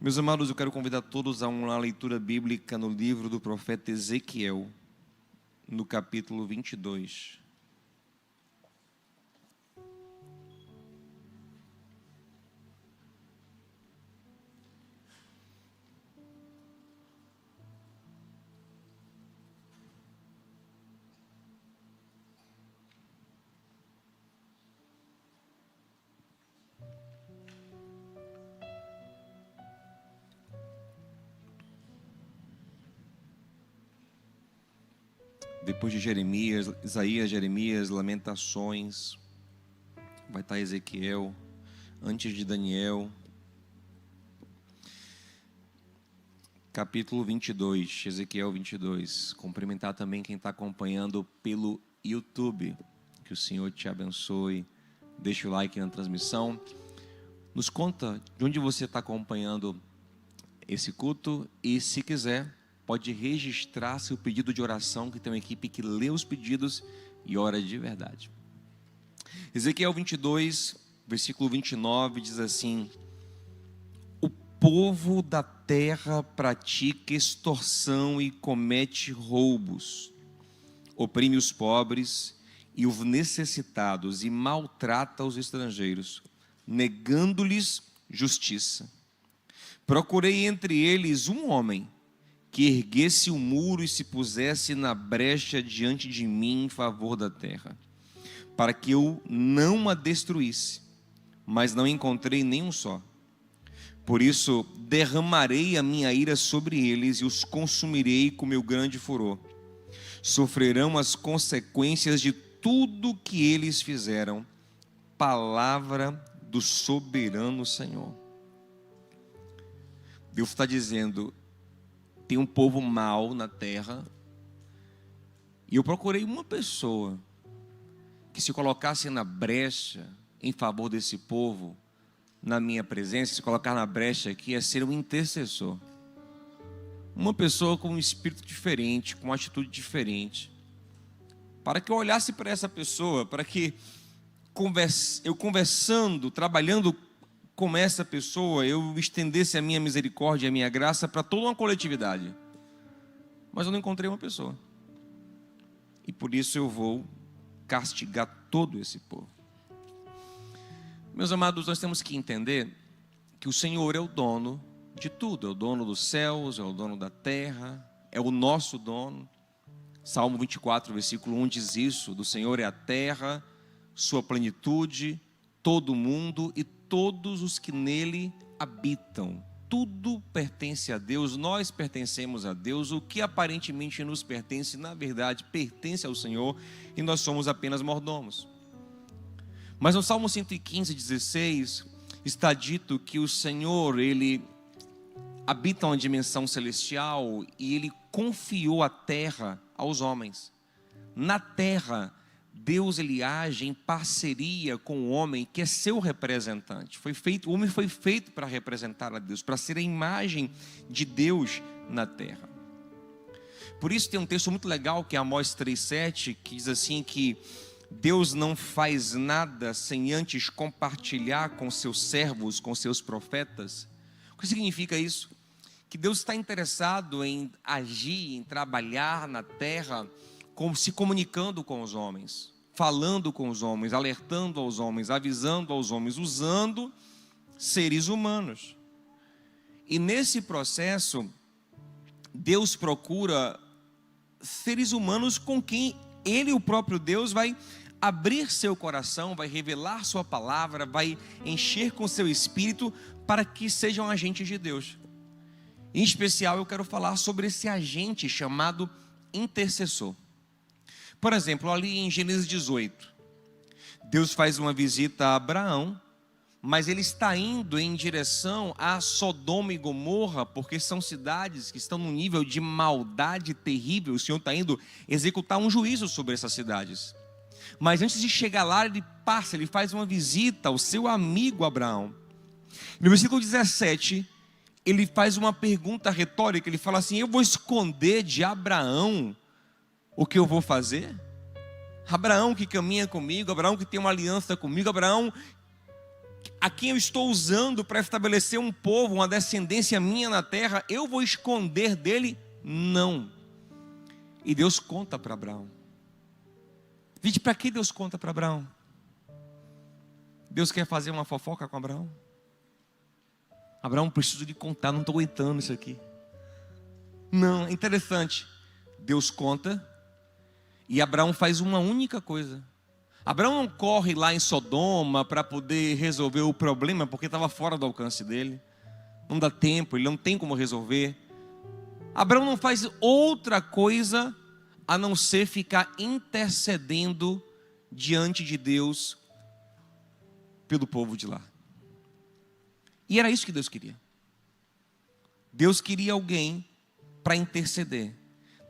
Meus amados, eu quero convidar todos a uma leitura bíblica no livro do profeta Ezequiel, no capítulo 22. Depois de Jeremias, Isaías, Jeremias, Lamentações, vai estar Ezequiel, antes de Daniel, capítulo 22, Ezequiel 22. Cumprimentar também quem está acompanhando pelo YouTube, que o Senhor te abençoe. Deixa o like na transmissão. Nos conta de onde você está acompanhando esse culto e, se quiser, pode registrar seu pedido de oração, que tem uma equipe que lê os pedidos e ora de verdade. Ezequiel 22, versículo 29, diz assim: o povo da terra pratica extorsão e comete roubos, oprime os pobres e os necessitados e maltrata os estrangeiros, negando-lhes justiça. Procurei entre eles um homem que erguesse o muro e se pusesse na brecha diante de mim em favor da terra, para que eu não a destruísse, mas não encontrei nenhum só. Por isso derramarei a minha ira sobre eles e os consumirei com meu grande furor. Sofrerão as consequências de tudo que eles fizeram. Palavra do soberano Senhor. Deus está dizendo: tem um povo mau na terra, e eu procurei uma pessoa que se colocasse na brecha em favor desse povo, na minha presença. Se colocar na brecha aqui é ser um intercessor, uma pessoa com um espírito diferente, com uma atitude diferente, para que eu olhasse para essa pessoa, para que eu conversando, trabalhando com essa pessoa, eu estendesse a minha misericórdia e a minha graça para toda uma coletividade. Mas eu não encontrei uma pessoa, e por isso eu vou castigar todo esse povo. Meus amados, nós temos que entender que o Senhor é o dono de tudo. É o dono dos céus, é o dono da terra, é o nosso dono. Salmo 24, versículo 1 diz isso: do Senhor é a terra, sua plenitude, todo o mundo e todos os que nele habitam. Tudo pertence a Deus, nós pertencemos a Deus. O que aparentemente nos pertence, na verdade, pertence ao Senhor, e nós somos apenas mordomos. Mas no Salmo 115, 16, está dito que o Senhor, Ele habita uma dimensão celestial e Ele confiou a terra aos homens. Na terra, Deus, Ele age em parceria com o homem, que é seu representante. O homem foi feito para representar a Deus, para ser a imagem de Deus na terra. Por isso tem um texto muito legal, que é Amós 3,7, que diz assim, que Deus não faz nada sem antes compartilhar com seus servos, com seus profetas. O que significa isso? Que Deus está interessado em agir, em trabalhar na terra, se comunicando com os homens, falando com os homens, alertando aos homens, avisando aos homens, usando seres humanos. E nesse processo, Deus procura seres humanos com quem Ele, o próprio Deus, vai abrir seu coração, vai revelar sua palavra, vai encher com seu espírito, para que sejam agentes de Deus. Em especial, eu quero falar sobre esse agente chamado intercessor. Por exemplo, ali em Gênesis 18, Deus faz uma visita a Abraão, mas ele está indo em direção a Sodoma e Gomorra, porque são cidades que estão num nível de maldade terrível. O Senhor está indo executar um juízo sobre essas cidades. Mas antes de chegar lá, ele faz uma visita ao seu amigo Abraão. No versículo 17, ele faz uma pergunta retórica. Ele fala assim: eu vou esconder de Abraão o que eu vou fazer? Abraão que caminha comigo, Abraão que tem uma aliança comigo, Abraão a quem eu estou usando para estabelecer um povo, uma descendência minha na terra, eu vou esconder dele? Não. E Deus conta para Abraão. Vide, para que Deus conta para Abraão? Deus quer fazer uma fofoca com Abraão? Abraão, preciso de contar, não estou aguentando isso aqui. Não, é interessante. Deus conta e Abraão faz uma única coisa. Abraão não corre lá em Sodoma para poder resolver o problema, porque estava fora do alcance dele. Não dá tempo, ele não tem como resolver. Abraão não faz outra coisa a não ser ficar intercedendo diante de Deus pelo povo de lá. E era isso que Deus queria. Deus queria alguém para interceder.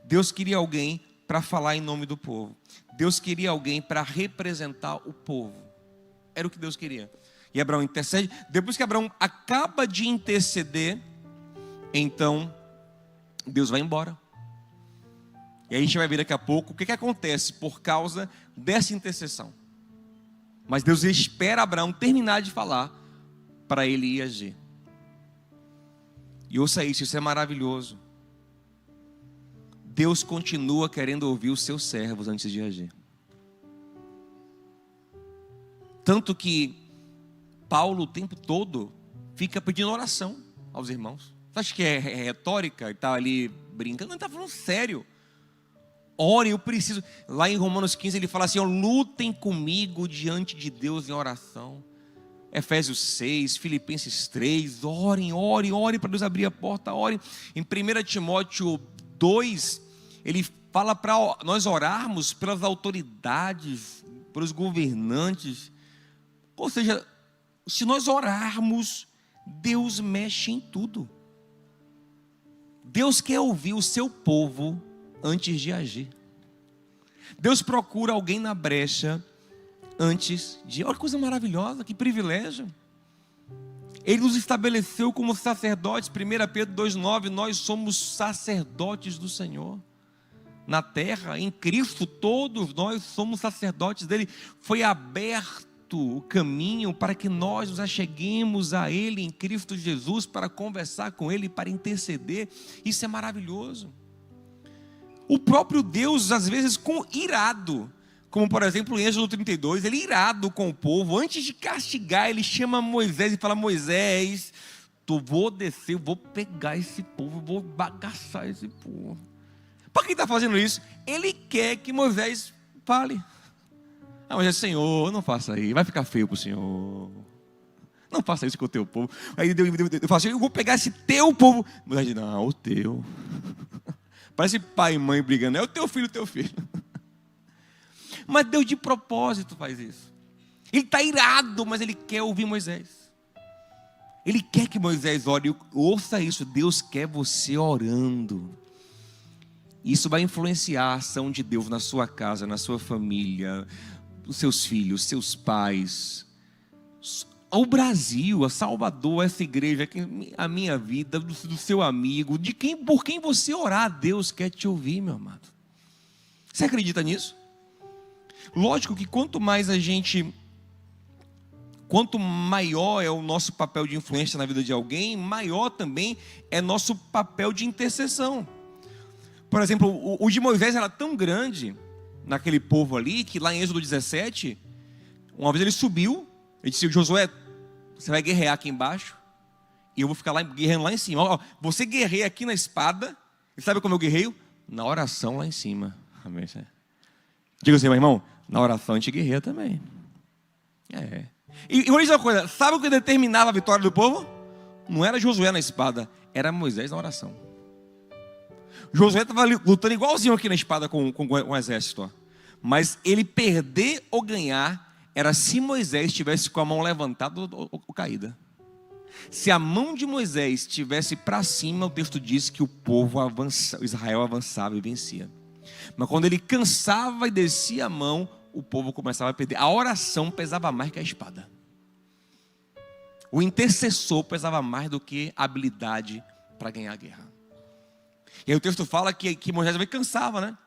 Deus queria alguém para falar em nome do povo. Deus queria alguém para representar o povo. Era o que Deus queria. E Abraão intercede. Depois que Abraão acaba de interceder, então Deus vai embora. E aí a gente vai ver daqui a pouco o que acontece por causa dessa intercessão. Mas Deus espera Abraão terminar de falar para ele ir agir. E ouça isso, isso é maravilhoso. Deus continua querendo ouvir os seus servos antes de agir. Tanto que Paulo o tempo todo fica pedindo oração aos irmãos. Você acha que é retórica e está ali brincando? Não, está falando sério. Ore, eu preciso. Lá em Romanos 15 ele fala assim: lutem comigo diante de Deus em oração. Efésios 6, Filipenses 3, orem para Deus abrir a porta, orem. Em 1 Timóteo 2, ele fala para nós orarmos pelas autoridades, pelos governantes. Ou seja, se nós orarmos, Deus mexe em tudo. Deus quer ouvir o seu povo antes de agir. Deus procura alguém na brecha antes de... Olha que coisa maravilhosa, que privilégio. Ele nos estabeleceu como sacerdotes. 1 Pedro 2,9, nós somos sacerdotes do Senhor. Na terra, em Cristo, todos nós somos sacerdotes dele. Foi aberto o caminho para que nós nos acheguemos a ele em Cristo Jesus, para conversar com ele, para interceder. Isso é maravilhoso. O próprio Deus, às vezes, irado, como por exemplo em Êxodo 32, ele irado com o povo, antes de castigar, ele chama Moisés e fala: Moisés, vou descer, eu vou pegar esse povo, vou bagaçar esse povo. Para quem está fazendo isso? Ele quer que Moisés fale. Moisés, Senhor, não faça aí, vai ficar feio para o Senhor. Não faça isso com o teu povo. Aí eu falo assim: eu vou pegar esse teu povo. Moisés diz: não, o teu. Parece pai e mãe brigando, é o teu filho, Mas Deus de propósito faz isso. Ele está irado, mas ele quer ouvir Moisés. Ele quer que Moisés ore. Ouça isso, Deus quer você orando. Isso vai influenciar a ação de Deus na sua casa, na sua família, os seus filhos, seus pais, ao Brasil, a Salvador, essa igreja, a minha vida, do seu amigo, por quem você orar, Deus quer te ouvir, meu amado. Você acredita nisso? Lógico que quanto maior é o nosso papel de influência na vida de alguém, maior também é nosso papel de intercessão. Por exemplo, o de Moisés era tão grande naquele povo ali, que lá em Êxodo 17, uma vez ele subiu, ele disse: Josué, você vai guerrear aqui embaixo, e eu vou ficar lá guerreando lá em cima. Ó, você guerreia aqui na espada, e sabe como eu guerreio? Na oração lá em cima. Amém. Diga assim: meu irmão, na oração a gente guerreia também. E vou dizer uma coisa: sabe o que determinava a vitória do povo? Não era Josué na espada, era Moisés na oração. Josué estava lutando igualzinho aqui na espada com o exército, ó. Mas ele perder ou ganhar era se Moisés estivesse com a mão levantada ou caída. Se a mão de Moisés estivesse para cima, o texto diz que o povo avançava, Israel avançava e vencia. Mas quando ele cansava e descia a mão, o povo começava a perder. A oração pesava mais que a espada. O intercessor pesava mais do que a habilidade para ganhar a guerra. E aí o texto fala que Moisés também cansava, né?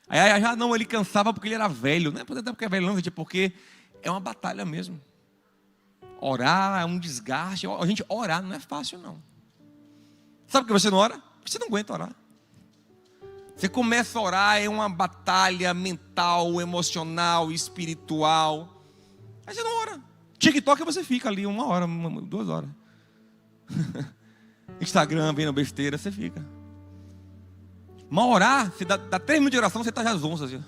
Aí já não, ele cansava porque ele era velho. Não é porque é velho, não, gente, é porque é uma batalha mesmo. Orar é um desgaste. Gente, orar não é fácil, não. Sabe por que você não ora? Porque você não aguenta orar. Você começa a orar, é uma batalha mental, emocional, espiritual. Aí você não ora. TikTok você fica ali 1 hora, 2 horas. Instagram, vendo besteira, você fica. Mas orar, você dá 3 minutos de oração, você está já zonza. Assim.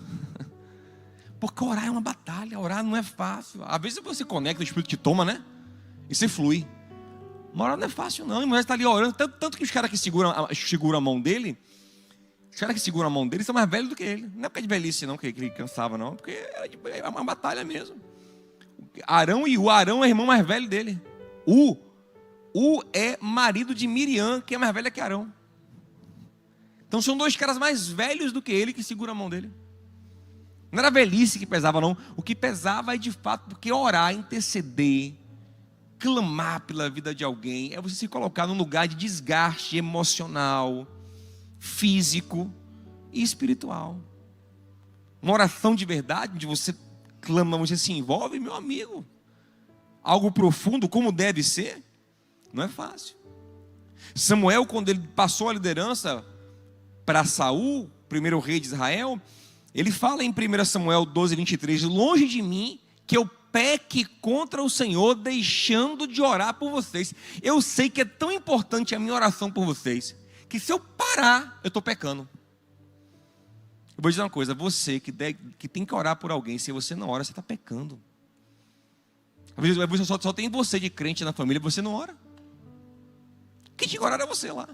Porque orar é uma batalha, orar não é fácil. Às vezes você conecta, o Espírito te toma, né? E você flui. Mas orar não é fácil não, e Moisés está ali orando. Tanto que os caras que seguram a mão dele, os caras que seguram a mão dele são mais velhos do que ele. Não é porque é de velhice não, que ele cansava não, porque é uma batalha mesmo. Arão é irmão mais velho dele. U é marido de Miriam, que é mais velha que Arão. Então são 2 caras mais velhos do que ele que seguram a mão dele. Não era velhice que pesava não. O que pesava é de fato porque orar, interceder, clamar pela vida de alguém, é você se colocar num lugar de desgaste emocional, físico e espiritual. Uma oração de verdade, onde você clama, você se envolve, meu amigo. Algo profundo, como deve ser, não é fácil. Samuel, quando ele passou a liderança para Saul, primeiro rei de Israel, ele fala em 1 Samuel 12, 23, longe de mim que eu peque contra o Senhor, deixando de orar por vocês. Eu sei que é tão importante a minha oração por vocês, que se eu parar, eu estou pecando. Eu vou dizer uma coisa, você que tem que orar por alguém, se você não ora, você está pecando. Às vezes só tem você de crente na família, você não ora. Quem tinha que orar é você lá.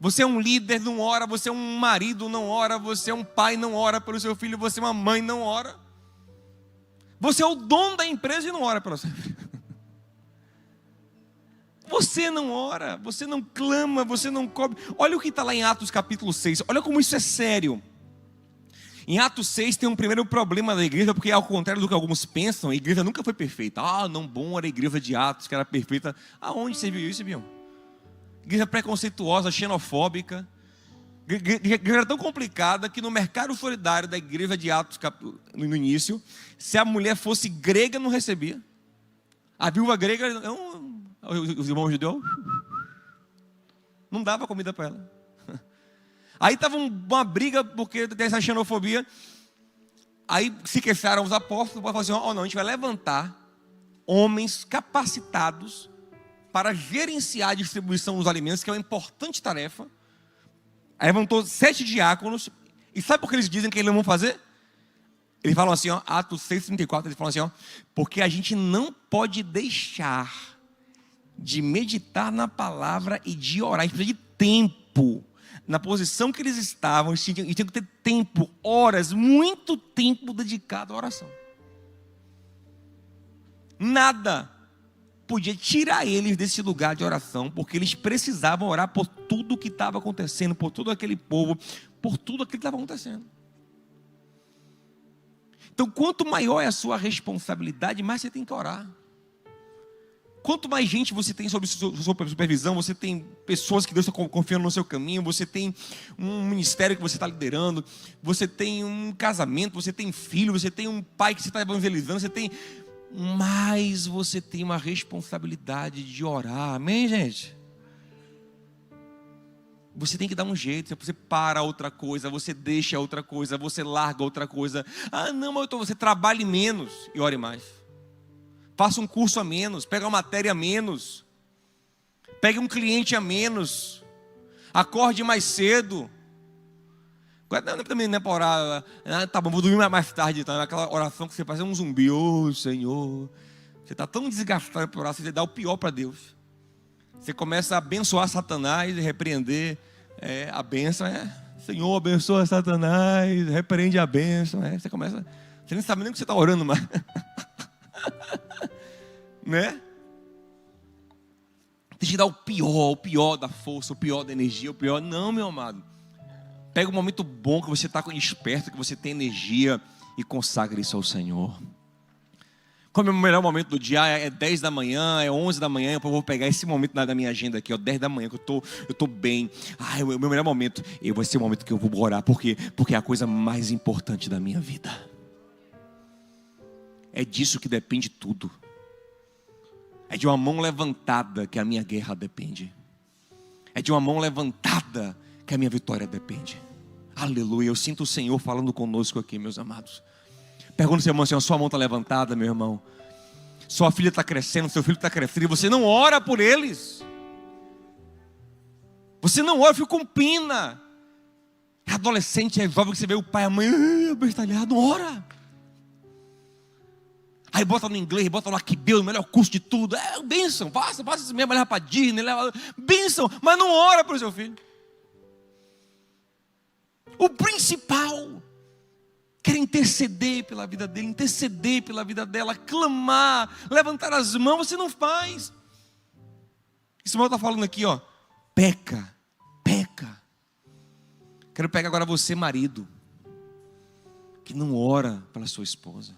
Você é um líder, não ora. Você é um marido, não ora. Você é um pai, não ora pelo seu filho. Você é uma mãe, não ora. Você é o dono da empresa e não ora pelo seu filho. Você não ora, você não clama, você não cobre. Olha o que está lá em Atos capítulo 6. Olha como isso é sério. Em Atos 6 tem um primeiro problema da igreja, porque ao contrário do que alguns pensam, a igreja nunca foi perfeita. Não, bom era a igreja de Atos, que era perfeita. Aonde você viu isso, viu? Igreja preconceituosa, xenofóbica. Igreja era tão complicada que no mercado solidário da igreja de Atos, no início, se a mulher fosse grega, não recebia. A viúva grega, os irmãos judeus, não dava comida para ela. Aí estava uma briga porque dessa xenofobia. Aí se queixaram os apóstolos, falaram assim, não, a gente vai levantar homens capacitados para gerenciar a distribuição dos alimentos, que é uma importante tarefa. Aí levantou 7 diáconos, e sabe por que eles dizem que eles não vão fazer? Eles falam assim, Atos 6,34, eles falam assim, porque a gente não pode deixar de meditar na palavra e de orar, a gente precisa de tempo. Na posição que eles estavam, eles tinham que ter tempo, horas, muito tempo dedicado à oração. Nada podia tirar eles desse lugar de oração, porque eles precisavam orar por tudo que estava acontecendo, por todo aquele povo, por tudo aquilo que estava acontecendo. Então, quanto maior é a sua responsabilidade, mais você tem que orar. Quanto mais gente você tem sob sua supervisão, você tem pessoas que Deus está confiando no seu caminho, você tem um ministério que você está liderando, você tem um casamento, você tem filho, você tem um pai que você está evangelizando, mais você tem uma responsabilidade de orar, amém, gente? Você tem que dar um jeito, você para outra coisa, você deixa outra coisa, você larga outra coisa. Não, mas você trabalhe menos e ore mais. Faça um curso a menos, pegue uma matéria a menos, pegue um cliente a menos, acorde mais cedo. Também não é para orar, tá bom, vou dormir mais tarde, tá? Aquela oração que você faz, é um zumbi, Senhor. Você está tão desgastado por orar, você dá o pior para Deus. Você começa a abençoar Satanás e repreender. A bênção Senhor, abençoa Satanás, repreende a bênção. Você começa, você nem sabe nem o que você está orando mais. Né? Tem que dar o pior da força, o pior da energia, o pior. Não, meu amado. Pega um momento bom que você está esperto, que você tem energia e consagre isso ao Senhor. Como é o melhor momento do dia? É 10 da manhã, é 11 da manhã. Eu vou pegar esse momento da minha agenda aqui, 10 da manhã, que eu estou bem. O meu melhor momento vai ser o momento que eu vou orar, porque é a coisa mais importante da minha vida. É disso que depende tudo. É de uma mão levantada que a minha guerra depende. É de uma mão levantada que a minha vitória depende. Aleluia, eu sinto o Senhor falando conosco aqui, meus amados. Pergunta ao seu irmão assim, a sua mão está levantada, meu irmão? Sua filha está crescendo, seu filho está crescendo, e você não ora por eles. Você não ora, fica com pena. É adolescente, é jovem, que você vê o pai e a mãe bestalhado, não ora. Aí bota no inglês, bota lá que Deus, o melhor curso de tudo. É bênção, passa isso mesmo, leva para Disney, bênção, mas não ora para o seu filho. O principal, quer interceder pela vida dele, interceder pela vida dela, clamar, levantar as mãos, você não faz. Esse irmão está falando aqui, ó, peca. Quero pegar agora você, marido, que não ora pela sua esposa.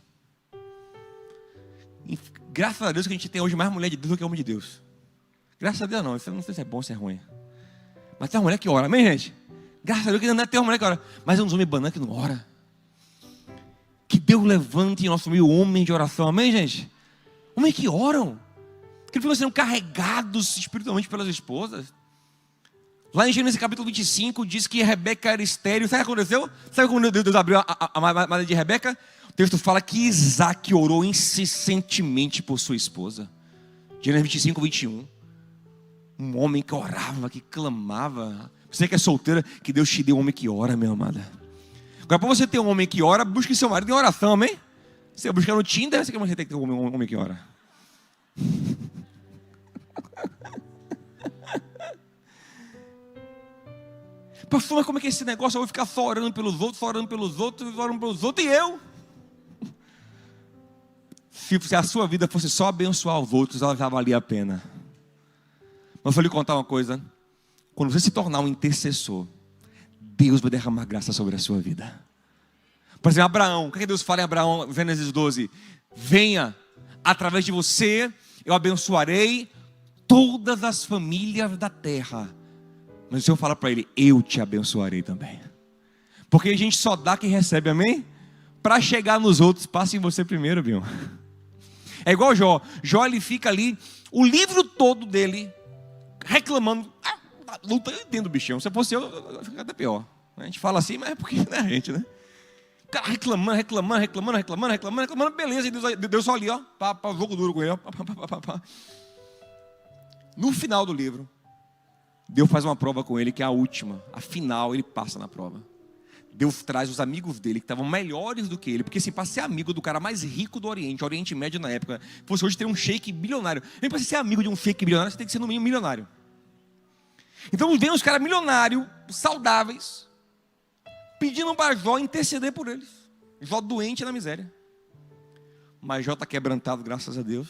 E, graças a Deus que a gente tem hoje mais mulher de Deus do que homem de Deus. Graças a Deus não, isso não sei se é bom ou se é ruim. Mas tem uma mulher que ora, amém, gente? Graças a Deus que ainda tem uma mulher que ora. Mas é uns homens banana que não ora. Que Deus levante em nosso meio homem de oração, amém, gente? Homens que oram, que ficam sendo carregados espiritualmente pelas esposas. Lá em Gênesis capítulo 25 diz que Rebeca era estéril. Sabe o que aconteceu? Sabe como Deus abriu a madre de Rebeca? O texto fala que Isaac orou incessantemente por sua esposa. Gênesis 25, 21. Um homem que orava, que clamava. Você que é solteira, que Deus te dê um homem que ora, minha amada. Agora, para você ter um homem que ora, busque seu marido em oração, amém? Você busca no Tinder, você tem que ter um homem que ora. Pastor, mas como é que é esse negócio? Eu vou ficar só orando pelos outros, e eu? Se a sua vida fosse só abençoar os outros, ela já valia a pena. Mas vou lhe contar uma coisa. Quando você se tornar um intercessor, Deus vai derramar graça sobre a sua vida. Por exemplo, Abraão, o que Deus fala em Abraão, Gênesis 12? Venha, através de você, eu abençoarei todas as famílias da terra. Mas o Senhor fala para ele, eu te abençoarei também. Porque a gente só dá quem recebe, amém? Para chegar nos outros, passe em você primeiro, viu? É igual Jó. Jó, ele fica ali, o livro todo dele, reclamando. Luta, eu entendo, bichão. Se fosse eu ficaria até pior. A gente fala assim, mas é porque não é a gente, né? O cara reclamando, beleza. E Deus só ali, ó, para jogo duro com ele, ó. No final do livro, Deus faz uma prova com ele, que é a última. A final, ele passa na prova. Deus traz os amigos dele, que estavam melhores do que ele. Porque se para ser amigo do cara mais rico do Oriente Médio na época, fosse hoje ter um sheik bilionário. Nem para ser amigo de um sheik bilionário, você tem que ser no mínimo milionário. Então vem os caras milionários, saudáveis, pedindo para Jó interceder por eles. Jó doente na miséria. Mas Jó está quebrantado, graças a Deus.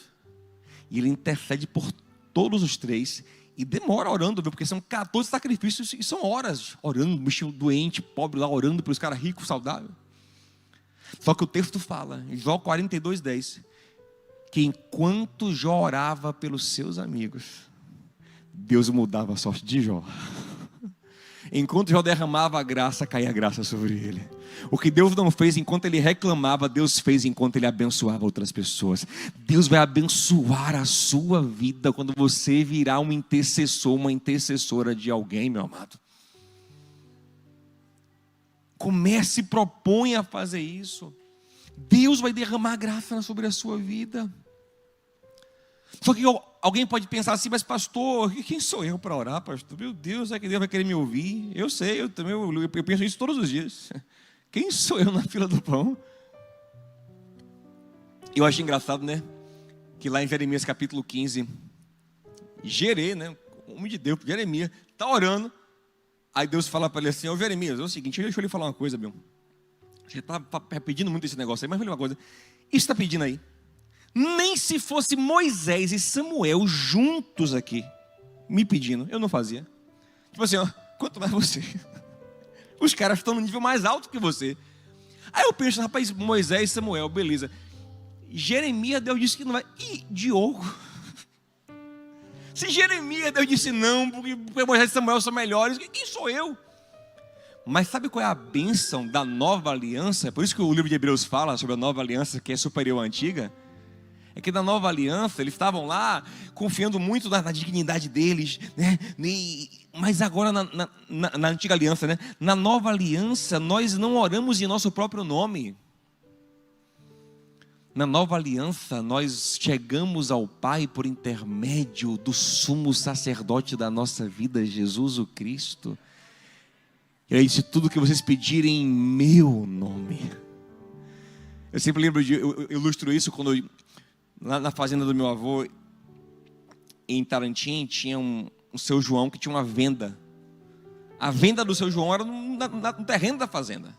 E ele intercede por todos os três. E demora orando, viu? Porque são 14 sacrifícios e são horas orando, bicho doente, pobre lá, orando pelos caras ricos, saudáveis. Só que o texto fala, em Jó 42:10, que enquanto Jó orava pelos seus amigos, Deus mudava a sorte de Jó. Enquanto Jó derramava a graça, caía a graça sobre ele. O que Deus não fez enquanto ele reclamava, Deus fez enquanto ele abençoava outras pessoas. Deus vai abençoar a sua vida quando você virar um intercessor, uma intercessora de alguém, meu amado. Comece e proponha a fazer isso. Deus vai derramar graça sobre a sua vida. Só que alguém pode pensar assim, mas pastor, quem sou eu para orar, pastor? Meu Deus, é que Deus vai querer me ouvir? Eu sei, eu penso isso todos os dias. Quem sou eu na fila do pão? Eu acho engraçado, né? Que lá em Jeremias capítulo 15, né? Homem de Deus, Jeremias, está orando. Aí Deus fala para ele assim, ô Jeremias, é o seguinte, deixa eu lhe falar uma coisa, meu. Você está pedindo muito esse negócio aí, mas vou lhe falar uma coisa. Isso está pedindo aí. Nem se fosse Moisés e Samuel juntos aqui, me pedindo, eu não fazia. Tipo assim, ó, quanto mais você. Os caras estão no nível mais alto que você. Aí eu penso, rapaz, Moisés e Samuel, beleza. Jeremias, Deus disse que não vai. E Diogo? Se Jeremias, Deus disse não, porque Moisés e Samuel são melhores, quem sou eu? Mas sabe qual é a bênção da nova aliança? Por isso que o livro de Hebreus fala sobre a nova aliança, que é superior à antiga. É que na nova aliança, eles estavam lá confiando muito na dignidade deles, né? Mas agora na antiga aliança, né? Na nova aliança, nós não oramos em nosso próprio nome. Na nova aliança, nós chegamos ao Pai por intermédio do sumo sacerdote da nossa vida, Jesus o Cristo. E ele disse: tudo que vocês pedirem em meu nome. Eu sempre lembro eu ilustro isso quando lá na fazenda do meu avô, em Tarantim, tinha um seu João que tinha uma venda. A venda do seu João era no terreno da fazenda.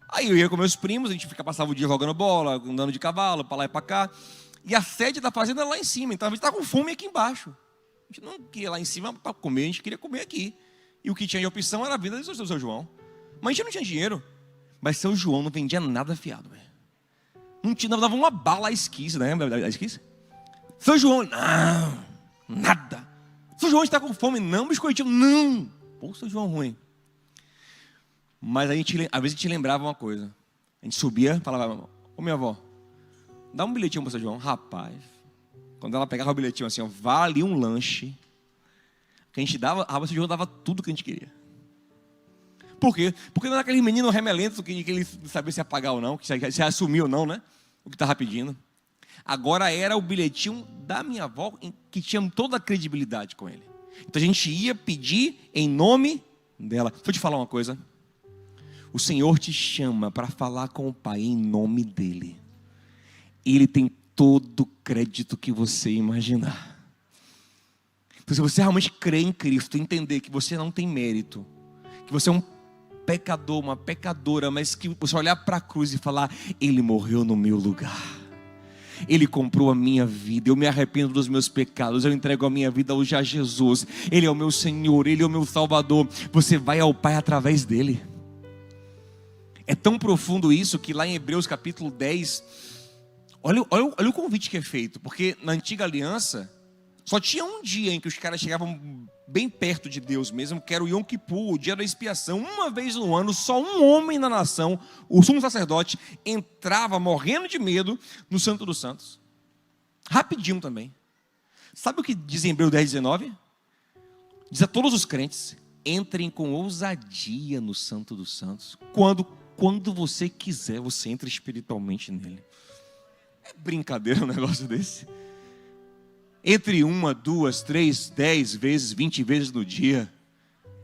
Aí eu ia com meus primos, a gente passava o dia jogando bola, andando de cavalo, para lá e para cá. E a sede da fazenda era lá em cima, então a gente estava com fome aqui embaixo. A gente não queria lá em cima para comer, a gente queria comer aqui. E o que tinha de opção era a venda do seu João. Mas a gente não tinha dinheiro. Mas seu João não vendia nada fiado, velho. Não dava uma bala à esquisse, né? A esquisse? Seu João, não, nada. Seu João está com fome, não, biscoitinho, não. Pô, seu João ruim. Mas às vezes a gente lembrava uma coisa. A gente subia, falava: ô minha avó, dá um bilhetinho para o seu João. Rapaz, quando ela pegava o bilhetinho assim, ó, vale um lanche, que a gente dava, o seu João dava tudo que a gente queria. Por quê? Porque não era aquele menino remelento que ele sabia se apagar ou não, que se assumiu ou não, né? O que estava pedindo. Agora era o bilhetinho da minha avó, que tinha toda a credibilidade com ele. Então a gente ia pedir em nome dela. Deixa eu te falar uma coisa. O Senhor te chama para falar com o Pai em nome dEle. Ele tem todo o crédito que você imaginar. Então, se você realmente crê em Cristo, entender que você não tem mérito, que você é um pecador, uma pecadora, mas que você olhar para a cruz e falar: Ele morreu no meu lugar. Ele comprou a minha vida, eu me arrependo dos meus pecados, eu entrego a minha vida hoje a Jesus. Ele é o meu Senhor, Ele é o meu Salvador. Você vai ao Pai através dEle. É tão profundo isso que lá em Hebreus capítulo 10, olha o convite que é feito. Porque na antiga aliança, só tinha um dia em que os caras chegavam bem perto de Deus mesmo, que era o Yom Kippur, o dia da expiação. Uma vez no ano, só um homem na nação, o sumo sacerdote, entrava morrendo de medo no Santo dos Santos. Rapidinho também. Sabe o que diz em Hebreus 10, 19? Diz a todos os crentes: entrem com ousadia no Santo dos Santos. Quando você quiser, você entra espiritualmente nele. É brincadeira um negócio desse. Entre 1, 2, 3, 10 vezes, 20 vezes no dia.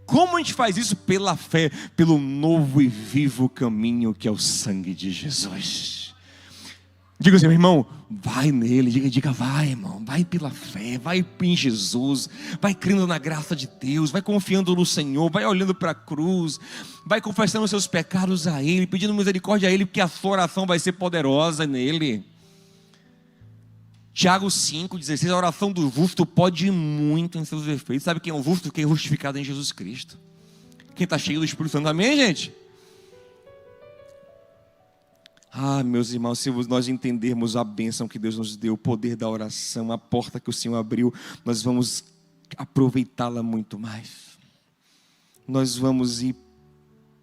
Como a gente faz isso? Pela fé, pelo novo e vivo caminho que é o sangue de Jesus. Diga assim: meu irmão, vai nele. Diga, vai, irmão, vai pela fé, vai em Jesus, vai crendo na graça de Deus, vai confiando no Senhor, vai olhando para a cruz, vai confessando os seus pecados a Ele, pedindo misericórdia a Ele, porque a sua oração vai ser poderosa nele. Tiago 5,16, a oração do justo pode ir muito em seus efeitos. Sabe quem é o justo? Quem é justificado em Jesus Cristo. Quem está cheio do Espírito Santo, amém, gente? Ah, meus irmãos, se nós entendermos a bênção que Deus nos deu, o poder da oração, a porta que o Senhor abriu, nós vamos aproveitá-la muito mais. Nós vamos ir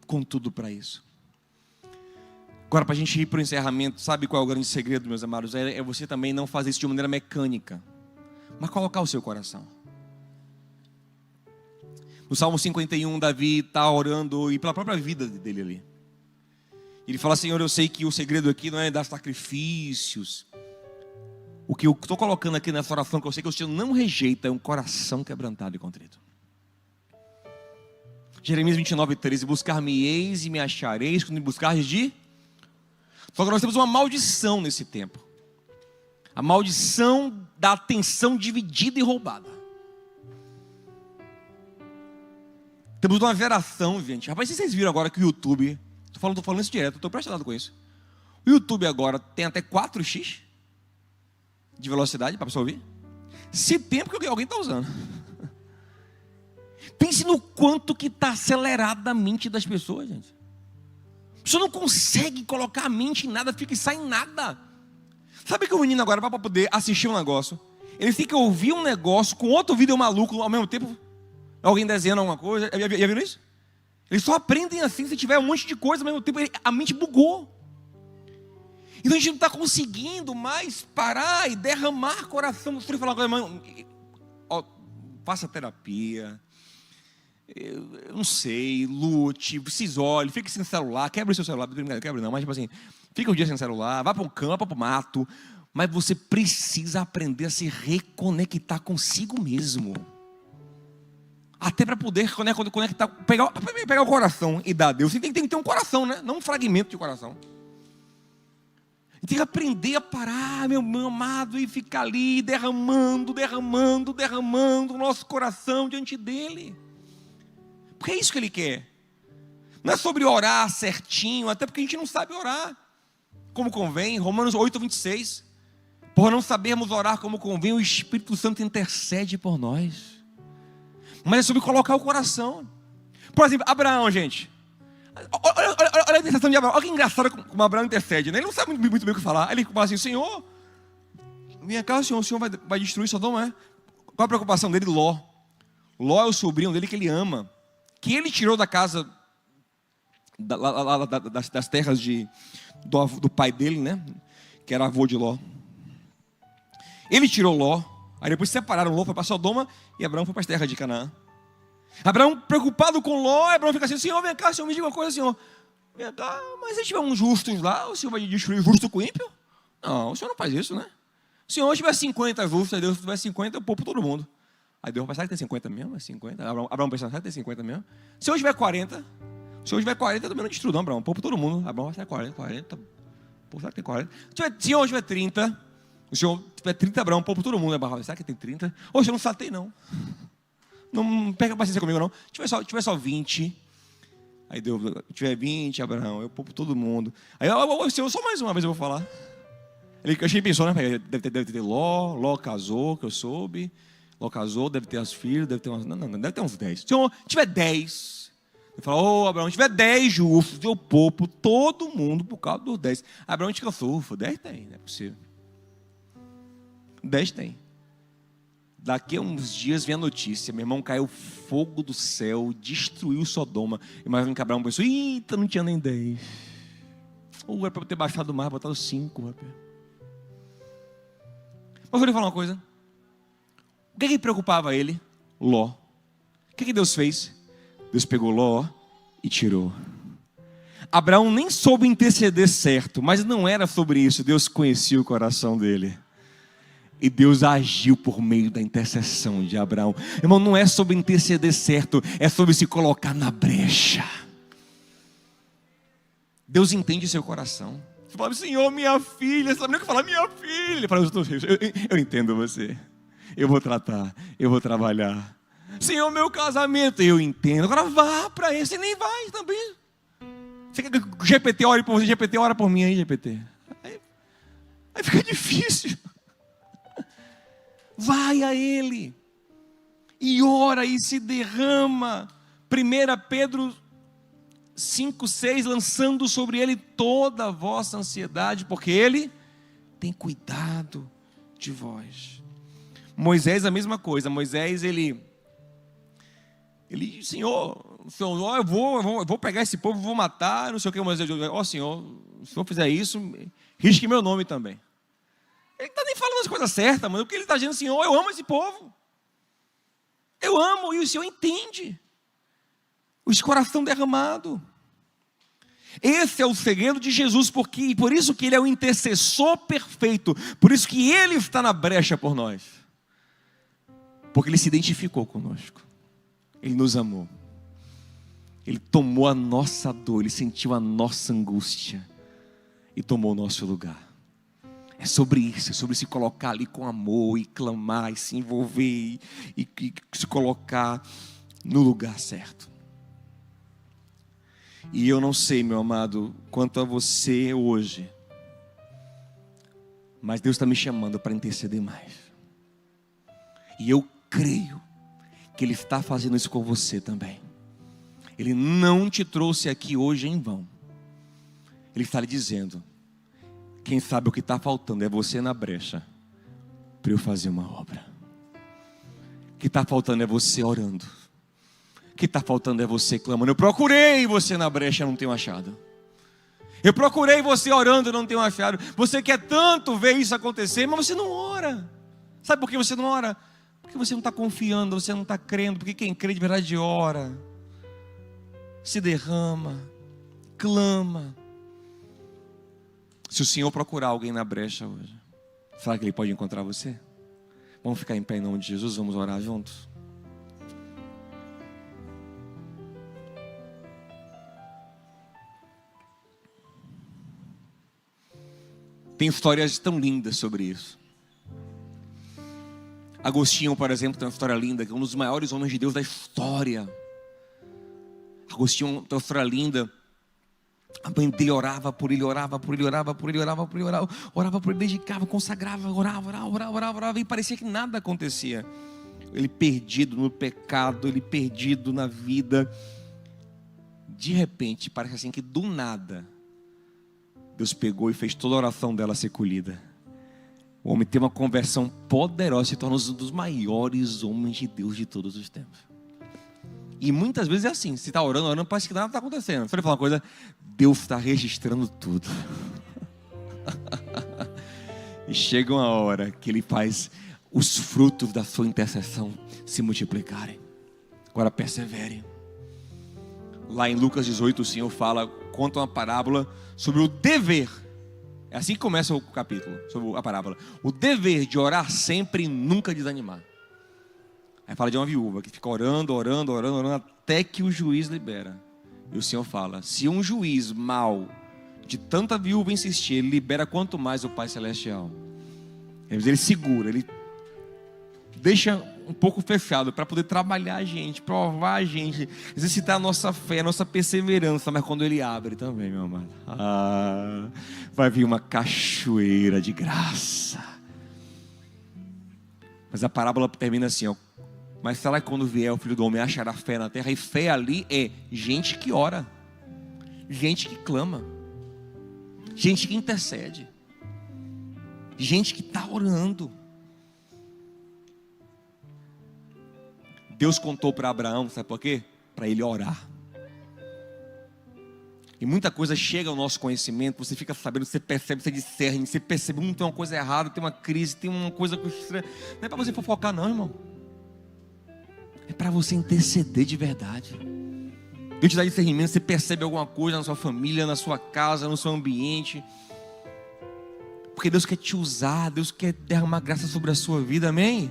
com tudo para isso. Agora, para a gente ir para o encerramento, sabe qual é o grande segredo, meus amados? É você também não fazer isso de maneira mecânica, mas colocar o seu coração. No Salmo 51, Davi está orando, e pela própria vida dele ali. Ele fala: Senhor, eu sei que o segredo aqui não é dar sacrifícios. O que eu estou colocando aqui nessa oração, que eu sei que o Senhor não rejeita, é um coração quebrantado e contrito. Jeremias 29:13, buscar-me-eis e me achareis quando me buscardes de... Só que nós temos uma maldição nesse tempo. A maldição da atenção dividida e roubada. Temos uma geração, gente. Rapaz, vocês viram agora que o YouTube... Estou falando isso direto, estou prestando com isso. O YouTube agora tem até 4x de velocidade para a pessoa ouvir. Se tem, porque alguém está usando. Pense no quanto que está acelerada a mente das pessoas, gente. A pessoa não consegue colocar a mente em nada, fica e sai em nada. Sabe que o menino agora, para poder assistir um negócio, ele fica ouvindo um negócio com outro vídeo maluco ao mesmo tempo? Alguém desenhando alguma coisa? Já viram isso? Eles só aprendem assim se tiver um monte de coisa ao mesmo tempo. A mente bugou. Então a gente não está conseguindo mais parar e derramar coração. Você falar, irmão, faça terapia, eu não sei, lute, se isole, fique sem celular, quebre o seu celular, não quebre não, mas tipo assim, fica um dia sem celular, vá para um campo, vá para o mato, mas você precisa aprender a se reconectar consigo mesmo. Até para poder conectar, pegar o coração e dar a Deus. Você tem que ter um coração, né? Não um fragmento de coração. Tem que aprender a parar, meu amado, e ficar ali derramando o nosso coração diante dele. Porque é isso que ele quer. Não é sobre orar certinho, até porque a gente não sabe orar como convém. Romanos 8:26. Por não sabermos orar como convém, o Espírito Santo intercede por nós. Mas é sobre colocar o coração. Por exemplo, Abraão, gente. Olha a intercessão de Abraão. Olha que engraçado como Abraão intercede, né? Ele não sabe muito bem o que falar. Ele fala assim, Senhor, vem cá, o Senhor vai destruir Sodoma, é? Qual a preocupação dele? Ló. Ló é o sobrinho dele que ele ama, que ele tirou da casa, das terras do pai dele, né? Que era avô de Ló. Ele tirou Ló. Aí depois separaram, Ló foi para Sodoma e Abraão foi para as terras de Canaã. Abraão preocupado com Ló, Abraão fica assim, Senhor, vem cá, Senhor, me diga uma coisa, Senhor. Vem cá, mas se tiver uns justos lá, o Senhor vai destruir o justo com o ímpio? Não, o Senhor não faz isso, né? Se o Senhor tiver 50 justos, aí Deus tiver 50, eu poupo todo mundo. Aí Deus vai pensar que tem 50 mesmo, é 50. Abraão pensa, será que tem 50 mesmo? Se eu tiver 40, eu também não destruo não, Abraão, poupo todo mundo. Abraão vai ser 40, pô, será que tem 40? Se o Senhor tiver 30, o Senhor tiver 30, Abraão, poupo todo mundo. Abraão, será que tem 30? Hoje eu não satei não. Não pega paciência comigo não. Tiver só 20. Aí Deus, tiver 20, Abraão, eu poupo todo mundo. Aí Senhor, só mais uma vez eu vou falar. Acho que ele pensou, né? Deve ter Ló casou, que eu soube. Ló casou, deve ter as filhas, deve ter umas. Não, deve ter uns 10. Senhor, tiver 10. Ele fala, Abraão, tiver 10 justos, eu poupo todo mundo por causa dos 10. Abraão te cansou, 10 tem, não é possível. 10 tem. Daqui a uns dias vem a notícia, meu irmão, caiu fogo do céu, destruiu Sodoma. Imagina que Abraão pensou, eita, não tinha nem 10. Ou era para ter baixado o mar, botado 5, rapaz. Mas eu vou lhe falar uma coisa. O que preocupava ele? Ló. O que Deus fez? Deus pegou Ló e tirou. Abraão nem soube interceder certo, mas não era sobre isso. Deus conhecia o coração dele. E Deus agiu por meio da intercessão de Abraão. Irmão, não é sobre interceder certo, é sobre se colocar na brecha. Deus entende seu coração. Você fala, Senhor, minha filha, sabe nem o que falar? Minha filha. Ele fala, eu entendo você. Eu vou tratar, eu vou trabalhar. Senhor, meu casamento, eu entendo. Agora vá para ele, você nem vai também. Você quer que o GPT ore por você? GPT, ora por mim aí, GPT. Aí fica difícil. Vai a ele e ora e se derrama. 1 Pedro 5:6, lançando sobre ele toda a vossa ansiedade, porque ele tem cuidado de vós. Moisés, a mesma coisa. Moisés, ele Senhor, eu vou pegar esse povo, vou matar, não sei o que. Moisés, Senhor, se o Senhor fizer isso, risque meu nome também. Ele não está nem falando as coisas certas, mas o que ele está dizendo, Senhor, eu amo esse povo. Eu amo, e o Senhor entende. O coração derramado. Esse é o segredo de Jesus, porque por isso que ele é o intercessor perfeito. Por isso que ele está na brecha por nós. Porque ele se identificou conosco. Ele nos amou. Ele tomou a nossa dor, ele sentiu a nossa angústia e tomou o nosso lugar. É sobre isso, é sobre se colocar ali com amor e clamar e se envolver e se colocar no lugar certo. E eu não sei, meu amado, quanto a você hoje, mas Deus está me chamando para interceder mais. E eu creio que Ele está fazendo isso com você também. Ele não te trouxe aqui hoje em vão. Ele está lhe dizendo, quem sabe o que está faltando é você na brecha para eu fazer uma obra. O que está faltando é você orando. O que está faltando é você clamando. Eu procurei você na brecha, não tenho achado. Eu procurei você orando e não tenho achado. Você quer tanto ver isso acontecer, mas você não ora. Sabe por que você não ora? Porque você não está confiando, você não está crendo. Porque quem crê de verdade ora, se derrama, clama. Se o Senhor procurar alguém na brecha hoje, será que Ele pode encontrar você? Vamos ficar em pé em nome de Jesus, vamos orar juntos. Tem histórias tão lindas sobre isso. Agostinho, por exemplo, tem uma história linda, que é um dos maiores homens de Deus da história. Agostinho tem uma história linda. A mãe dele orava por ele, orava por ele, orava por ele, orava por ele, orava por ele, dedicava, consagrava, orava, e parecia que nada acontecia. Ele perdido no pecado, ele perdido na vida. De repente, parece assim que do nada, Deus pegou e fez toda a oração dela ser colhida. O homem tem uma conversão poderosa, se torna um dos maiores homens de Deus de todos os tempos. E muitas vezes é assim, se está orando, parece que nada está acontecendo. Deixa eu falar uma coisa, Deus está registrando tudo. E chega uma hora que Ele faz os frutos da sua intercessão se multiplicarem. Agora persevere. Lá em Lucas 18, o Senhor conta uma parábola sobre o dever. É assim que começa o capítulo, sobre a parábola. O dever de orar sempre e nunca desanimar. Aí fala de uma viúva que fica orando, até que o juiz libera. E o Senhor fala, se um juiz mau, de tanta viúva insistir, ele libera quanto mais o Pai Celestial. Ele segura, ele deixa um pouco fechado para poder trabalhar a gente, provar a gente, exercitar a nossa fé, a nossa perseverança. Mas quando Ele abre também, meu amado, vai vir uma cachoeira de graça. Mas a parábola termina assim, ó. Mas será que quando vier o Filho do Homem achará fé na terra? E fé ali é gente que ora, gente que clama, gente que intercede, gente que está orando. Deus contou para Abraão, sabe por quê? Para ele orar. E muita coisa chega ao nosso conhecimento, você fica sabendo, você percebe, você discerne, você percebe, tem uma coisa errada, tem uma crise, tem uma coisa estranha. Não é para você fofocar não, irmão. É para você interceder de verdade. Deus te dá discernimento, você percebe alguma coisa na sua família, na sua casa, no seu ambiente. Porque Deus quer te usar, Deus quer derramar graça sobre a sua vida, amém?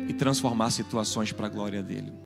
E transformar situações para a glória dEle.